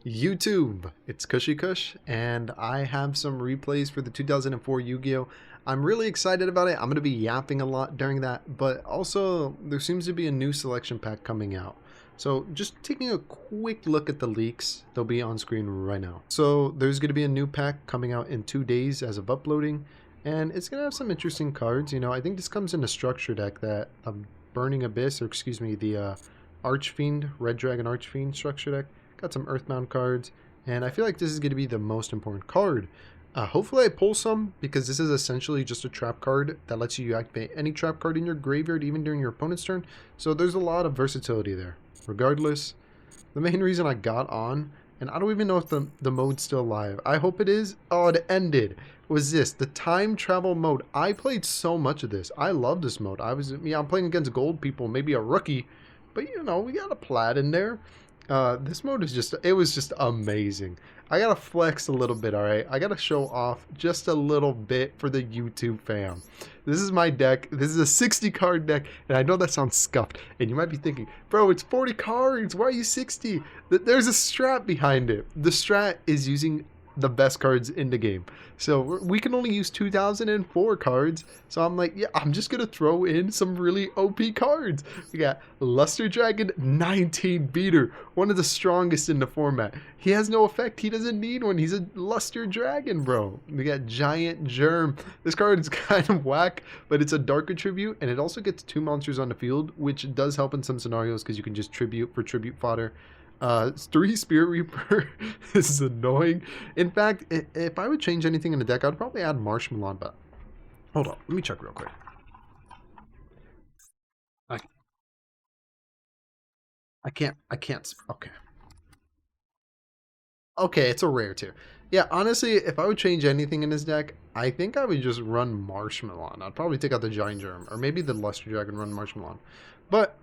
YouTube, it's Cushy Kush, and I have some replays for the 2004 Yu-Gi-Oh! I'm really excited about it. I'm going to be yapping a lot during that, but also there seems to be a new selection pack coming out. So just taking a quick look at the leaks, they'll be on screen right now. So there's going to be a new pack coming out in 2 days as of uploading, and it's going to have some interesting cards. You know, I think this comes in a structure deck that Burning Abyss, or excuse me, the Archfiend, Red Dragon Archfiend structure deck. Got some Earthbound cards, and I feel like this is going to be the most important card. Hopefully I pull some, because this is essentially just a trap card that lets you activate any trap card in your graveyard, even during your opponent's turn. So there's a lot of versatility there. Regardless, the main reason I got on, and I don't even know if the mode's still live. I hope it is. Oh, it ended. Was this the time travel mode? I played so much of this. I love this mode. I'm playing against gold people, maybe a rookie, but you know, we got a plat in there. This mode is it was just amazing. I gotta flex a little bit, alright? I gotta show off just a little bit for the YouTube fam. This is my deck. This is a 60 card deck, and I know that sounds scuffed, and you might be thinking, bro, it's 40 cards, why are you 60? There's a strat behind it. The strat is using the best cards in the game. So we can only use 2004 cards. So I'm like, yeah, I'm just going to throw in some really OP cards. We got Luster Dragon 19 beater, one of the strongest in the format. He has no effect. He doesn't need one. He's a Luster Dragon, bro. We got Giant Germ. This card is kind of whack, but it's a dark tribute, and it also gets 2 monsters on the field, which does help in some scenarios because you can just tribute for tribute fodder. 3 Spirit Reaper. This is annoying. In fact, if I would change anything in the deck, I'd probably add Marshmallow, but hold on, let me check real quick. I can't, okay. Okay, it's a rare too. Yeah, honestly, if I would change anything in this deck, I think I would just run Marshmallow. I'd probably take out the Giant Germ, or maybe the Luster Dragon, run Marshmallow. But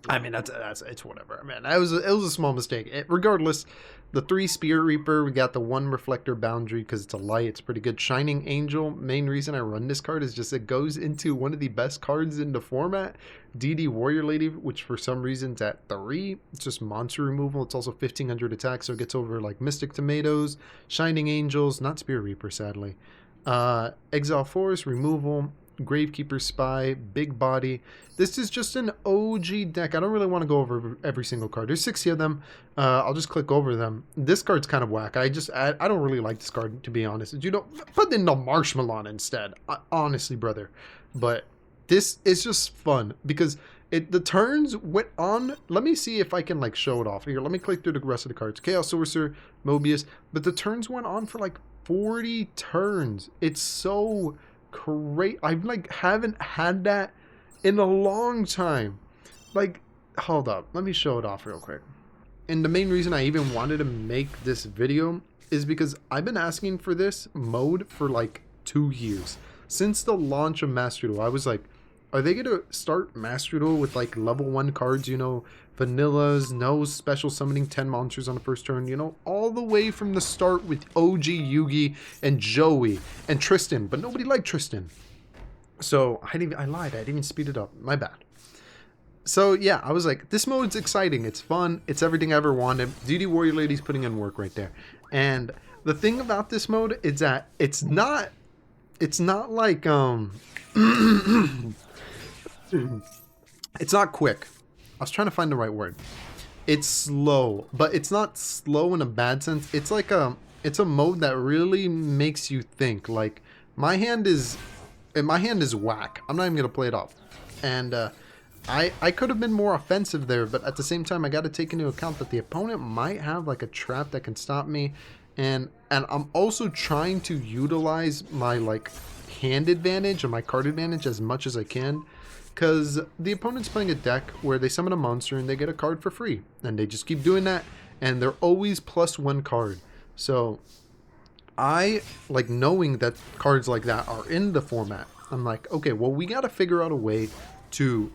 I mean, it's whatever. I mean, it was a small mistake. Regardless, the 3 Spirit Reaper, we got the 1 Reflector Boundary because it's a light. It's pretty good. Shining Angel. Main reason I run this card is just it goes into one of the best cards in the format, DD Warrior Lady, which for some reason is at 3. It's just monster removal. It's also 1500 attack, so it gets over like Mystic Tomatoes, Shining Angels, not Spirit Reaper, sadly. Exile Force removal. Gravekeeper Spy, Big Body. This is just an OG deck. I don't really want to go over every single card. There's 60 of them. I'll just click over them. This card's kind of whack. I don't really like this card, to be honest. You don't put in the Marshmallow instead. Honestly, brother. But this is just fun because the turns went on. Let me see if I can like show it off here. Let me click through the rest of the cards. Chaos Sorcerer, Mobius. But the turns went on for like 40 turns. It's so great. I like haven't had that in a long time. Like, hold up, let me show it off real quick. And the main reason I even wanted to make this video is because I've been asking for this mode for like 2 years. Since the launch of Master Duel, I was like, are they gonna start Master Duel with like level 1 cards, you know, vanillas, no special summoning 10 monsters on the first turn, you know, all the way from the start with OG Yugi and Joey and Tristan, but nobody liked Tristan. So I lied, I didn't even speed it up, my bad. So yeah, I was like, this mode's exciting, it's fun, it's everything I ever wanted. DD Warrior Lady's putting in work right there. And the thing about this mode is that it's not like it's not quick. I was trying to find the right word. It's slow, but it's not slow in a bad sense. It's like it's a mode that really makes you think. Like my hand is whack. I'm not even gonna play it off. And I could have been more offensive there, but at the same time, I got to take into account that the opponent might have like a trap that can stop me, and I'm also trying to utilize my like hand advantage and my card advantage as much as I can. Because the opponent's playing a deck where they summon a monster and they get a card for free. And they just keep doing that. And they're always +1 card. So I like knowing that cards like that are in the format. I'm like, okay, well, we got to figure out a way to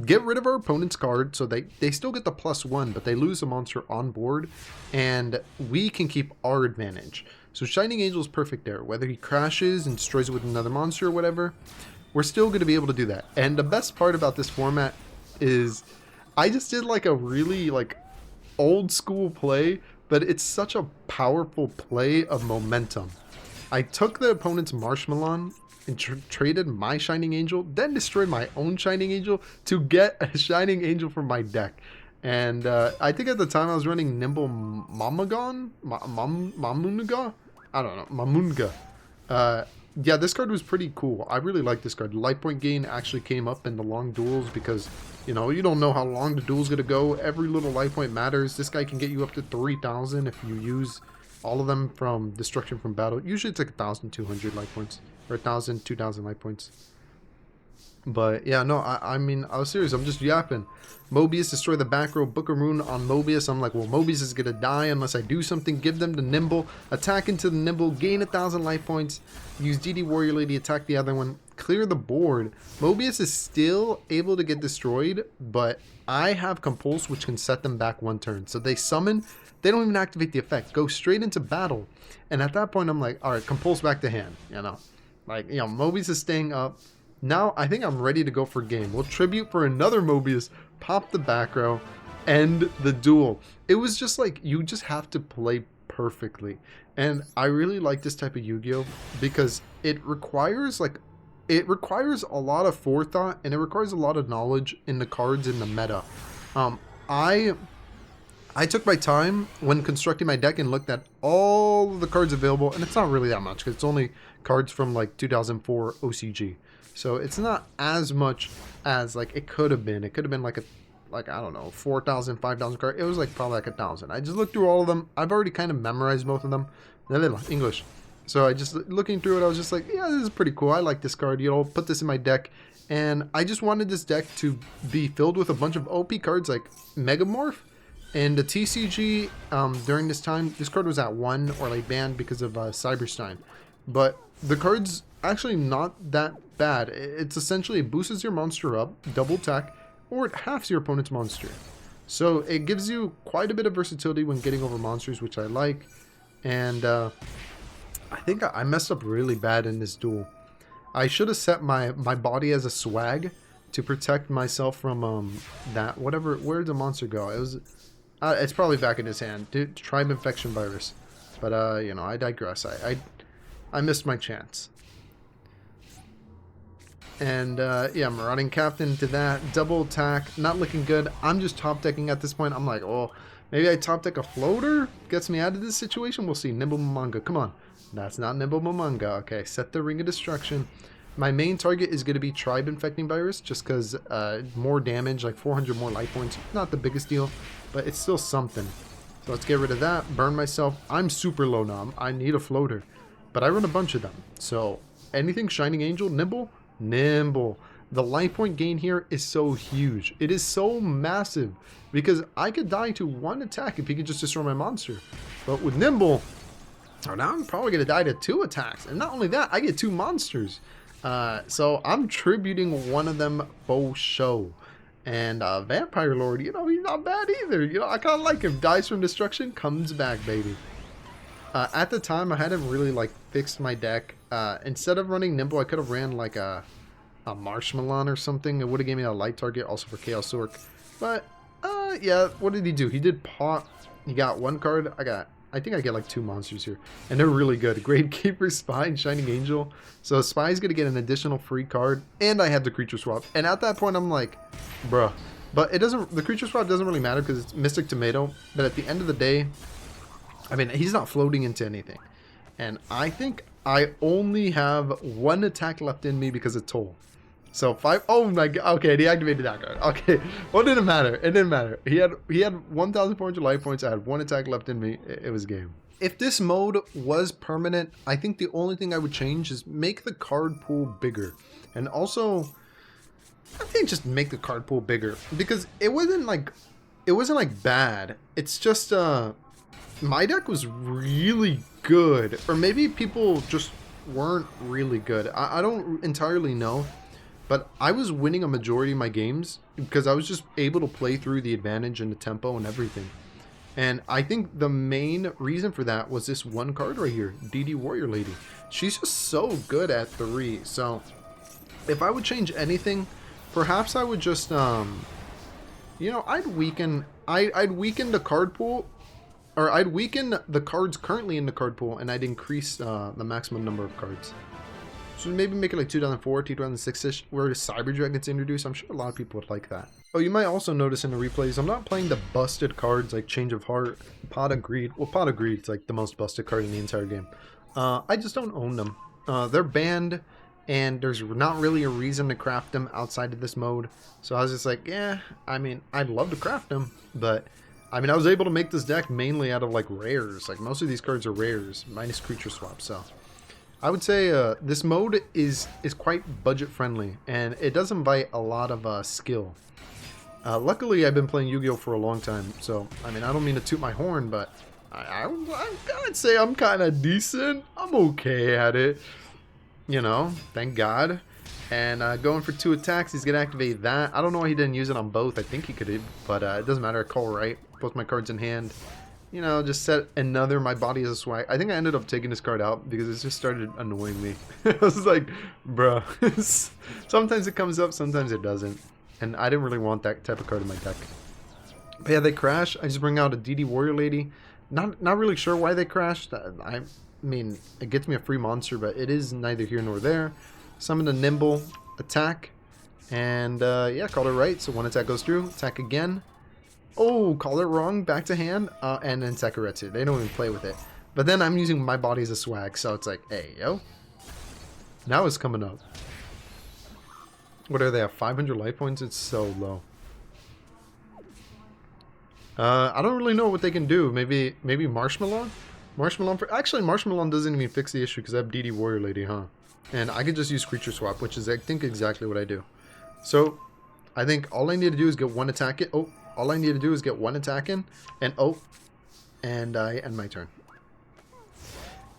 get rid of our opponent's card so they still get the +1, but they lose a monster on board. And we can keep our advantage. So Shining Angel is perfect there. Whether he crashes and destroys it with another monster or whatever, we're still going to be able to do that. And the best part about this format is I just did like a really like old school play, but it's such a powerful play of momentum. I took the opponent's Marshmallow and traded my Shining Angel, then destroyed my own Shining Angel to get a Shining Angel from my deck. And I think at the time I was running Nimble Mamagon? Mamunga? I don't know. Mamunga. Yeah, this card was pretty cool. I really like this card. Life point gain actually came up in the long duels because, you know, you don't know how long the duel's going to go. Every little life point matters. This guy can get you up to 3,000 if you use all of them from Destruction from Battle. Usually it's like 1,200 life points. Or 1,000, 2,000 life points. But yeah, no, I mean, I was serious. I'm just yapping. Mobius, destroy the back row. Book of Rune on Mobius. I'm like, well, Mobius is going to die unless I do something. Give them the Nimble. Attack into the Nimble. Gain 1,000 life points. Use DD Warrior Lady. Attack the other one. Clear the board. Mobius is still able to get destroyed, but I have Compulse, which can set them back one turn. So they summon. They don't even activate the effect. Go straight into battle. And at that point, I'm like, all right, Compulse back to hand. You know, like, you know, Mobius is staying up. Now, I think I'm ready to go for game. We'll tribute for another Mobius, pop the back row, end the duel. It was just like, you just have to play perfectly. And I really like this type of Yu-Gi-Oh! Because it requires a lot of forethought, and it requires a lot of knowledge in the cards in the meta. I took my time when constructing my deck and looked at all the cards available, and it's not really that much, because it's only cards from like 2004 OCG. So it's not as much as like it could have been. It could have been like I don't know, 4,000, 5,000 cards. It was like probably like 1,000. I just looked through all of them. I've already kind of memorized most of them. English. So I just looking through it, I was just like, yeah, this is pretty cool. I like this card. You know, put this in my deck. And I just wanted this deck to be filled with a bunch of OP cards like Megamorph. And the TCG during this time, this card was at 1 or like banned because of Cyberstein. But the card's actually not that bad. It's essentially it boosts your monster up, double attack, or it halves your opponent's monster. So it gives you quite a bit of versatility when getting over monsters, which I like. And I think I messed up really bad in this duel. I should have set my body as a swag to protect myself from that whatever. Where did the monster go? It was it's probably back in his hand. Tribe Infection Virus. But you know, I digress. I missed my chance. And yeah, Marauding Captain to that. Double attack. Not looking good. I'm just top decking at this point. I'm like, oh, maybe I top deck a floater? Gets me out of this situation? We'll see. Nimble Mamanga. Come on. That's not Nimble Mamanga. Okay, set the Ring of Destruction. My main target is going to be Tribe Infecting Virus, just because more damage, like 400 more life points. Not the biggest deal, but it's still something. So let's get rid of that. Burn myself. I'm super low now. I need a floater. But I run a bunch of them. So anything Shining Angel, Nimble? Nimble. The life point gain here is so huge. It is so massive because I could die to one attack if he could just destroy my monster. But with Nimble, oh, now I'm probably going to die to 2 attacks. And not only that, I get 2 monsters. So I'm tributing one of them for show. And Vampire Lord, you know, he's not bad either. You know, I kind of like him. Dies from destruction, comes back, baby. At the time, I hadn't really like fixed my deck. Instead of running Nimble, I could have ran like a Marshmallow or something. It would have gave me a light target, also for Chaos Sork. But yeah, what did he do? He did pot. He got 1 card. I think I get like 2 monsters here, and they're really good. Gravekeeper, Spy, and Shining Angel. So Spy's gonna get an additional free card, and I have the creature swap. And at that point, I'm like, bruh. But it doesn't. The creature swap doesn't really matter because it's Mystic Tomato. But at the end of the day, I mean, he's not floating into anything. And I think I only have 1 attack left in me because of Toll. So 5. Oh my god. Okay, deactivated that card. Okay. Well, it didn't matter. It didn't matter. He had 1,400 life points. I had 1 attack left in me. It was game. If this mode was permanent, I think the only thing I would change is make the card pool bigger. And also, I think just make the card pool bigger. Because it wasn't like bad. It's just my deck was really good, or maybe people just weren't really good. I don't entirely know, but I was winning a majority of my games because I was just able to play through the advantage and the tempo and everything. And I think the main reason for that was this 1 card right here, DD Warrior Lady. She's just so good at 3. So if I would change anything, perhaps I would just You know, I'd weaken the card pool, or I'd weaken the cards currently in the card pool, and I'd increase the maximum number of cards. So maybe make it like 2004, 2006-ish, where Cyber Dragon gets introduced. I'm sure a lot of people would like that. Oh, you might also notice in the replays, I'm not playing the busted cards like Change of Heart, Pot of Greed. Well, Pot of Greed's like the most busted card in the entire game. I just don't own them. They're banned, and there's not really a reason to craft them outside of this mode. So I was just like, yeah, I mean, I'd love to craft them, but I mean, I was able to make this deck mainly out of like rares. Like most of these cards are rares, minus creature swap, so I would say this mode is quite budget friendly, and it does invite a lot of skill. Luckily, I've been playing Yu-Gi-Oh for a long time, so I mean, I don't mean to toot my horn, but I'd say I'm kind of decent. I'm okay at it, you know. Thank God. And going for 2 attacks, he's gonna activate that. I don't know why he didn't use it on both. I think he could have, but it doesn't matter. I call right. Both my cards in hand. You know, just set another My Body as a Swag. I think I ended up taking this card out because it just started annoying me. I was like, bro. Sometimes it comes up, sometimes it doesn't. And I didn't really want that type of card in my deck. But yeah, they crash. I just bring out a DD Warrior Lady. Not really sure why they crashed. I mean, it gets me a free monster, but it is neither here nor there. Summon a Nimble, attack. And yeah, called it right. So 1 attack goes through. Attack again. Oh, call it wrong, back to hand, and then Sakuretsu. They don't even play with it. But then I'm using My Body as a swag, so it's like, hey, yo. Now it's coming up. What are they at, 500 life points? It's so low. I don't really know what they can do. Maybe Marshmallow? Actually, Marshmallow doesn't even fix the issue because I have DD Warrior Lady, huh? And I could just use Creature Swap, which is, I think, exactly what I do. So, I think all I need to do is get 1 attack in. Oh. All I need to do is get 1 attack in, and I end my turn.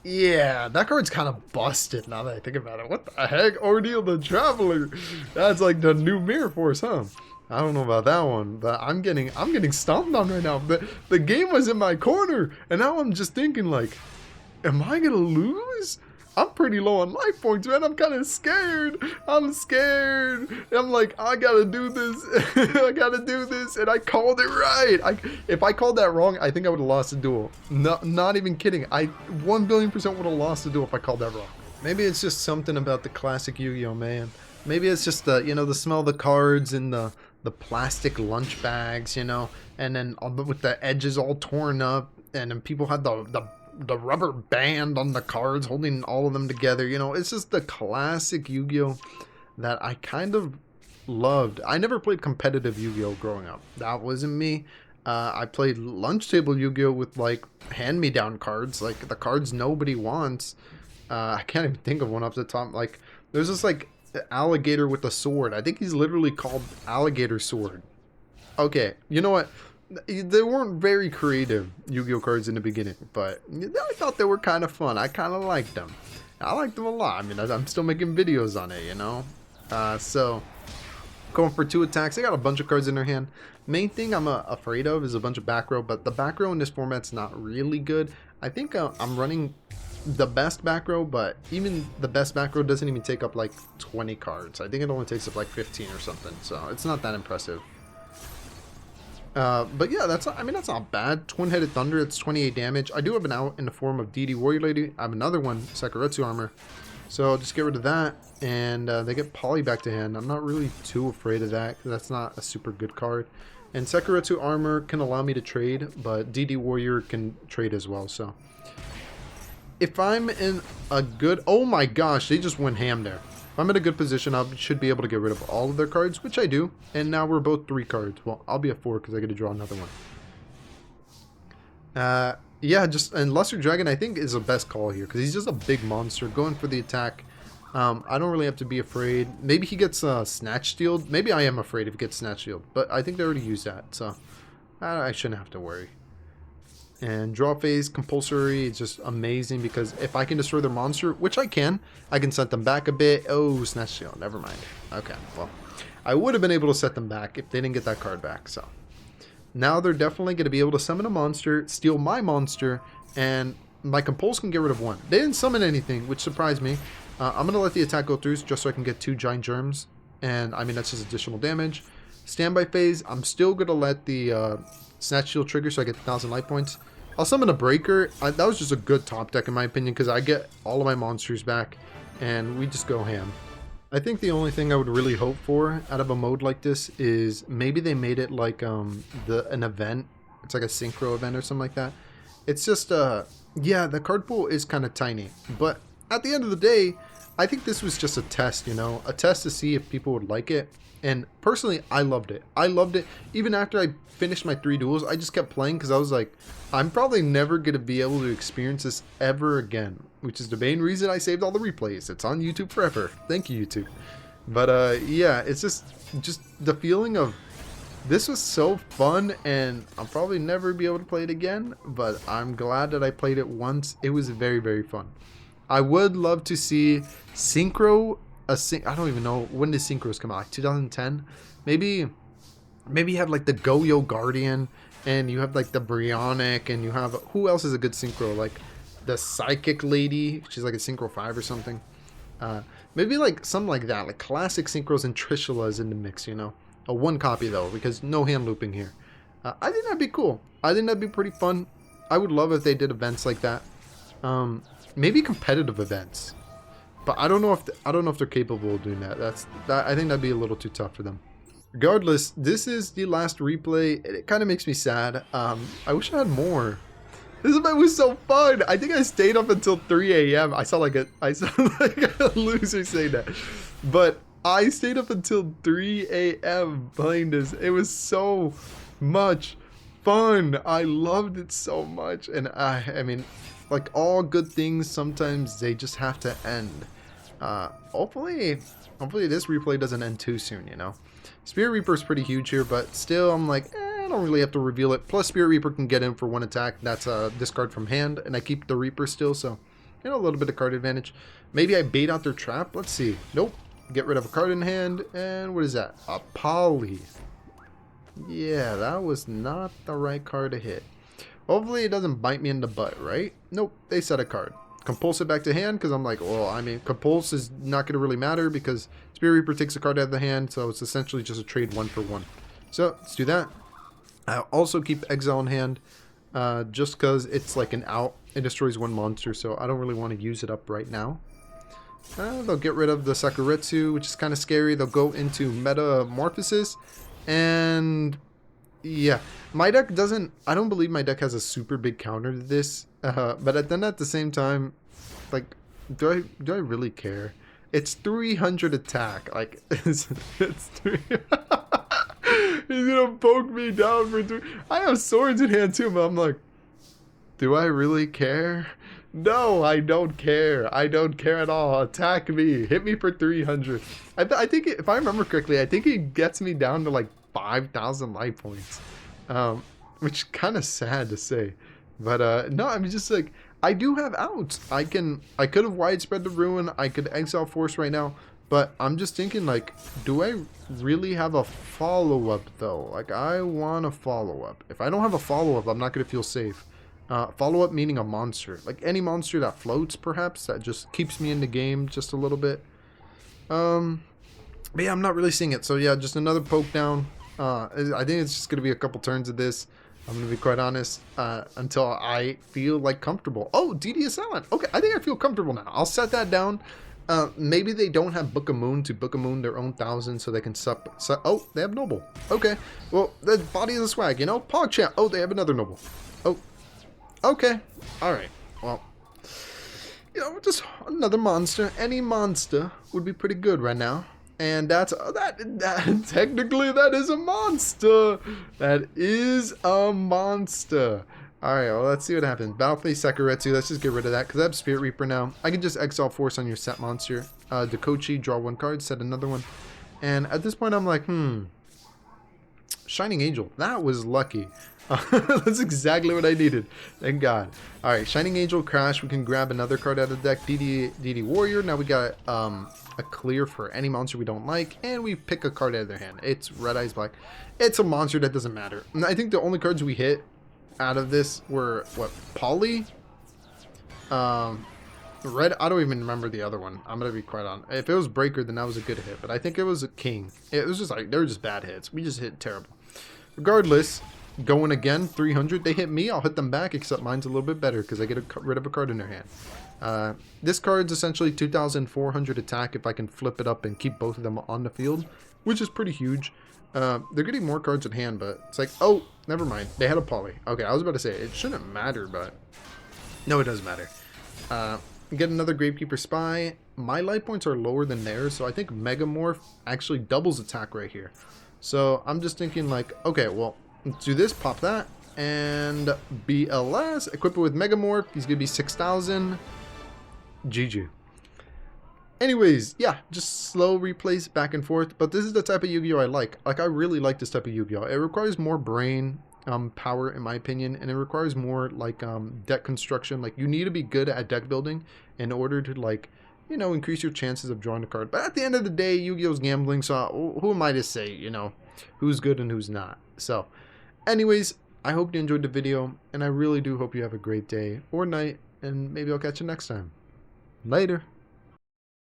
Yeah, that card's kind of busted now that I think about it. What the heck? Ordeal the Traveler. That's like the new Mirror Force, huh? I don't know about that one, but I'm getting stomped on right now. The game was in my corner, and now I'm just thinking like, am I gonna lose? I'm pretty low on life points, man. I'm kind of scared. I'm scared. I'm like, I gotta do this. I gotta do this. And I called it right. If I called that wrong, I think I would have lost the duel. Not even kidding. I 1,000,000,000% would have lost the duel if I called that wrong. Maybe it's just something about the classic Yu-Gi-Oh, man. Maybe it's just the, you know, the smell of the cards and the plastic lunch bags, you know, and then with the edges all torn up, and then people had the rubber band on the cards holding all of them together. You know, it's just the classic Yu-Gi-Oh that I kind of loved. I never played competitive Yu-Gi-Oh growing up. That wasn't me. I played lunch table Yu-Gi-Oh with like hand-me-down cards, like the cards nobody wants. I can't even think of one off the top. Like there's this like alligator with a sword. I think he's literally called Alligator Sword. Okay, you know what? They weren't very creative Yu-Gi-Oh cards in the beginning, but I thought they were kind of fun. I kind of liked them. I liked them a lot. I mean, I'm still making videos on it, you know? So, going for 2 attacks. They got a bunch of cards in their hand. Main thing I'm afraid of is a bunch of back row, but the back row in this format's not really good. I think I'm running the best back row, but even the best back row doesn't even take up like 20 cards. I think it only takes up like 15 or something, so it's not that impressive. But yeah, that's not bad. Twin-Headed Thunder, it's 28 damage. I do have an out in the form of DD Warrior Lady. I have another one, Sakuretsu Armor. So I'll just get rid of that, and they get Poly back to hand. I'm not really too afraid of that, because that's not a super good card. And Sakuretsu Armor can allow me to trade, but DD Warrior can trade as well, so. If I'm in a good... Oh my gosh, they just went ham there. If I'm in a good position, I should be able to get rid of all of their cards, which I do. And now we're both 3 cards. Well, I'll be at 4 because I get to draw another one. Yeah, and Lesser Dragon, I think, is the best call here because he's just a big monster going for the attack. I don't really have to be afraid. Maybe he gets Snatch Stealed. Maybe I am afraid if he gets Snatch Stealed, but I think they already used that, so I shouldn't have to worry. And draw phase, compulsory, it's just amazing because if I can destroy their monster, which I can set them back a bit. Oh, Snatch Shield, never mind. Okay, well, I would have been able to set them back if they didn't get that card back, so. Now they're definitely going to be able to summon a monster, steal my monster, and my Compulse can get rid of 1. They didn't summon anything, which surprised me. I'm going to let the attack go through just so I can get 2 Giant Germs, and I mean, that's just additional damage. Standby phase, I'm still going to let the Snatch Shield trigger so I get 1,000 life points. I'll summon a Breaker. That was just a good top deck in my opinion because I get all of my monsters back and we just go ham. I think the only thing I would really hope for out of a mode like this is maybe they made it like an event. It's like a synchro event or something like that. It's just yeah, the card pool is kind of tiny, but at the end of the day, I think this was just a test, you know, a test to see if people would like it. And personally, I loved it. I loved it. Even after I finished my 3 duels, I just kept playing because I was like, I'm probably never going to be able to experience this ever again, which is the main reason I saved all the replays. It's on YouTube forever. Thank you, YouTube. But yeah, it's just the feeling of this was so fun, and I'll probably never be able to play it again, but I'm glad that I played it once. It was very, very fun. I would love to see Synchro. I don't even know when did Synchros come out. Like 2010, maybe you have like the Yugioh Guardian, and you have like the Bryonic, and you have who else is a good Synchro? Like the Psychic Lady, she's like a Synchro 5 or something. Maybe like something like that, like classic Synchros and Trishula's in the mix, you know. A 1 copy though, because no hand looping here. I think that'd be cool. I think that'd be pretty fun. I would love if they did events like that. Maybe competitive events. But I don't know if they're capable of doing that. I think that'd be a little too tough for them. Regardless, this is the last replay. It kind of makes me sad. I wish I had more. This event was so fun. I think I stayed up until 3 a.m. I saw like a loser say that, but I stayed up until 3 a.m. playing this. It was so much fun. I loved it so much, and I mean, like all good things, sometimes they just have to end. Hopefully this replay doesn't end too soon, you know. Spirit Reaper is pretty huge here, but still I'm like, I don't really have to reveal it. Plus Spirit Reaper can get in for 1 attack. That's a discard from hand, and I keep the Reaper still, so you know, a little bit of card advantage. Maybe I bait out their trap. Let's see. Nope. Get rid of a card in hand, and what is that? A Poly. Yeah, that was not the right card to hit. Hopefully it doesn't bite me in the butt, right? Nope, they set a card. Compulse it back to hand because I'm like, well, I mean, Compulse is not going to really matter because Spirit Reaper takes a card out of the hand, so it's essentially just a trade 1 for 1. So let's do that. I'll also keep Exile in hand just because it's like an out. It destroys 1 monster, so I don't really want to use it up right now. They'll get rid of the Sakuretsu, which is kind of scary. They'll go into Metamorphosis, and yeah, my deck doesn't, I don't believe my deck has a super big counter to this, but then at the same time, like, do I really care? It's 300 attack, like, it's 3 he's gonna poke me down for 3. I have swords in hand too, but I'm like, do I really care? No, I don't care. I don't care at all. Attack me. Hit me for 300. I think, if I remember correctly, I think he gets me down to like 5,000 life points. Which kind of sad to say. But no, I mean, just like, I do have outs. I could have widespread the ruin. I could exile force right now. But I'm just thinking, like, do I really have a follow-up though? Like, I want a follow-up. If I don't have a follow-up, I'm not going to feel safe. Follow-up meaning a monster. Like any monster that floats, perhaps, that just keeps me in the game just a little bit. But yeah, I'm not really seeing it. So yeah, just another poke down. I think it's just going to be a couple turns of this. I'm going to be quite honest, until I feel like comfortable. Oh, DD Assailant. Okay, I think I feel comfortable now. I'll set that down. Maybe they don't have Book of Moon to Book of Moon their own 1,000 so they can oh, they have Noble. Okay, well, the body is a swag, you know? PogChamp. Oh, they have another Noble. Oh, okay. Alright, well, you know, just another monster. Any monster would be pretty good right now. And that's technically that is a monster. That is a monster. Alright, well, let's see what happens. Battle Phase Sakuretsu, let's just get rid of that because I have Spirit Reaper now. I can just exile force on your set monster. Dakochi, draw 1 card, set another one. And at this point I'm like, Shining Angel, that was lucky. That's exactly what I needed. Thank God. Alright, Shining Angel, crash. We can grab another card out of the deck. DD Warrior. Now we got a clear for any monster we don't like. And we pick a card out of their hand. It's Red Eyes Black. It's a monster that doesn't matter. And I think the only cards we hit out of this were, what, Poly? Red, I don't even remember the other one. I'm going to be quite honest. If it was Breaker, then that was a good hit. But I think it was a King. It was just like, they were just bad hits. We just hit terrible. Regardless, going again, 300. They hit me, I'll hit them back, except mine's a little bit better because I get rid of a card in their hand. This card's essentially 2,400 attack if I can flip it up and keep both of them on the field, which is pretty huge. They're getting more cards in hand, but it's like, oh, never mind. They had a poly. Okay, I was about to say, it shouldn't matter, but no, it does matter. Get another Gravekeeper Spy. My life points are lower than theirs, so I think Megamorph actually doubles attack right here. So I'm just thinking like, okay, well, let's do this, pop that, and BLS, equip it with Megamorph. He's going to be 6,000. GG. Anyways, yeah, just slow replays back and forth, but this is the type of Yu-Gi-Oh! I like. Like, I really like this type of Yu-Gi-Oh! It requires more brain power, in my opinion, and it requires more, like, deck construction. Like, you need to be good at deck building in order to, like, you know, increase your chances of drawing a card. But at the end of the day, Yu-Gi-Oh's gambling, so who am I to say, you know, who's good and who's not? So, anyways, I hope you enjoyed the video, and I really do hope you have a great day or night, and maybe I'll catch you next time. Later.